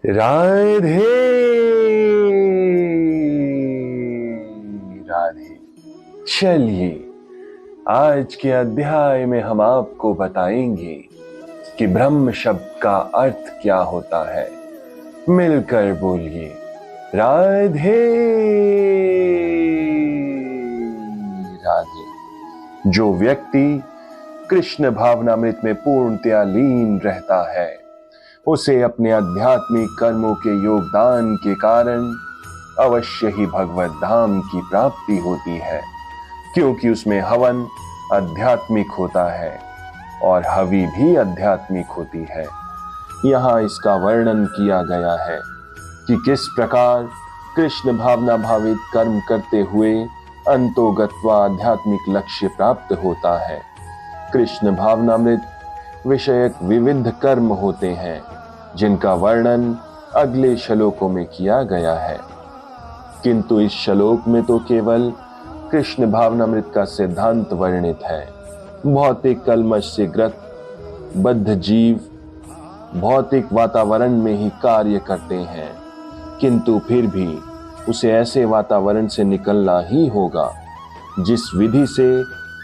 राधे राधे। चलिए, आज के अध्याय में हम आपको बताएंगे कि ब्रह्म शब्द का अर्थ क्या होता है। मिलकर बोलिए राधे राधे। जो व्यक्ति कृष्ण भावनामृत में पूर्णतया लीन रहता है, उसे अपने आध्यात्मिक कर्मों के योगदान के कारण अवश्य ही भगवत धाम की प्राप्ति होती है, क्योंकि उसमें हवन आध्यात्मिक होता है और हवि भी आध्यात्मिक होती है। यहाँ इसका वर्णन किया गया है कि किस प्रकार कृष्ण भावना भावित कर्म करते हुए अंतोगत्वा आध्यात्मिक लक्ष्य प्राप्त होता है। कृष्ण भावनामृत विषयक विविध कर्म होते हैं, जिनका वर्णन अगले श्लोकों में किया गया है, किंतु इस श्लोक में तो केवल कृष्ण भावनामृत का सिद्धांत वर्णित है। भौतिक कलमश से ग्रस्त बद्ध जीव भौतिक वातावरण में ही कार्य करते हैं, किंतु फिर भी उसे ऐसे वातावरण से निकलना ही होगा। जिस विधि से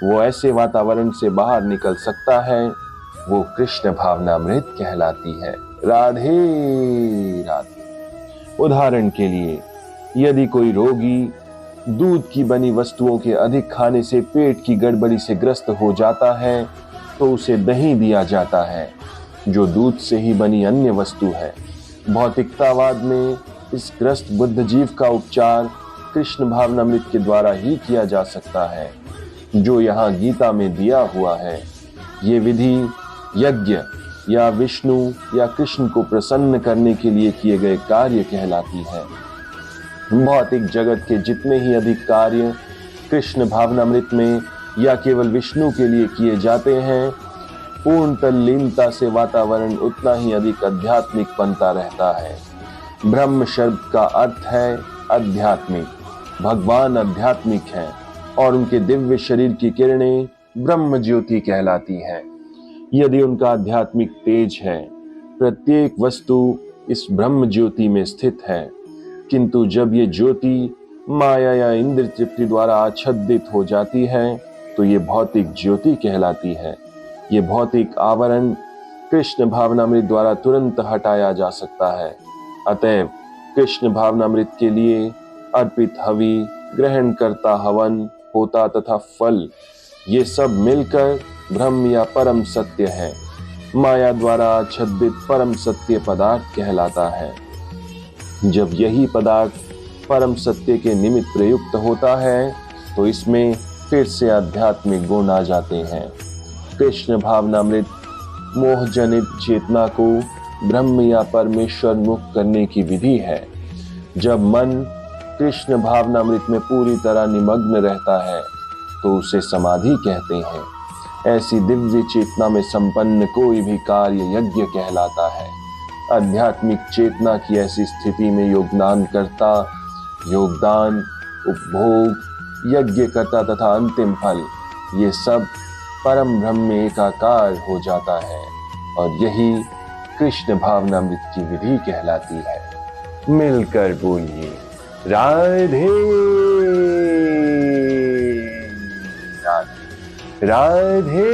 वो ऐसे वातावरण से बाहर निकल सकता है, वो कृष्ण भावनामृत कहलाती है। राधे राधे। उदाहरण के लिए, यदि कोई रोगी दूध की बनी वस्तुओं के अधिक खाने से पेट की गड़बड़ी से ग्रस्त हो जाता है, तो उसे दही दिया जाता है, जो दूध से ही बनी अन्य वस्तु है। भौतिकतावाद में इस ग्रस्त बुद्ध जीव का उपचार कृष्ण भावनामृत के द्वारा ही किया जा सकता है, जो यहाँ गीता में दिया हुआ है। ये विधि यज्ञ या विष्णु या कृष्ण को प्रसन्न करने के लिए किए गए कार्य कहलाती है। भौतिक जगत के जितने ही अधिक कार्य कृष्ण भावनामृत में या केवल विष्णु के लिए किए जाते हैं, पूर्ण तल्लीनता से वातावरण उतना ही अधिक आध्यात्मिक बनता रहता है। ब्रह्म शब्द का अर्थ है आध्यात्मिक। भगवान आध्यात्मिक हैं और उनके दिव्य शरीर की किरणें ब्रह्म ज्योति कहलाती हैं। यदि उनका आध्यात्मिक तेज है, प्रत्येक वस्तु इस ब्रह्म ज्योति में स्थित है, किंतु जब ये ज्योति माया या इंद्र तृप्ति द्वारा आच्छादित हो जाती है, तो ये भौतिक ज्योति कहलाती है। ये भौतिक आवरण कृष्ण भावनामृत द्वारा तुरंत हटाया जा सकता है। अतएव कृष्ण भावनामृत के लिए अर्पित हवि, ग्रहण करता हवन, होता तथा फल, ये सब मिलकर ब्रह्म या परम सत्य है। माया द्वारा आच्छादित परम सत्य पदार्थ कहलाता है। जब यही पदार्थ परम सत्य के निमित्त प्रयुक्त होता है, तो इसमें फिर से आध्यात्मिक गुण आ जाते हैं। कृष्ण भावनामृत मोहजनित चेतना को ब्रह्म या परमेश्वर मुक्त करने की विधि है। जब मन कृष्ण भावनामृत में पूरी तरह निमग्न रहता है, तो उसे समाधि कहते हैं। ऐसी दिव्य चेतना में संपन्न कोई भी कार्य यज्ञ कहलाता है। आध्यात्मिक चेतना की ऐसी स्थिति में योगदानकर्ता, योगदान, उपभोग, यज्ञकर्ता तथा अंतिम फल, ये सब परम ब्रह्म में एकाकार हो जाता है, और यही कृष्ण भावनामृत की विधि कहलाती है। मिलकर बोलिए राधे राधे राधे।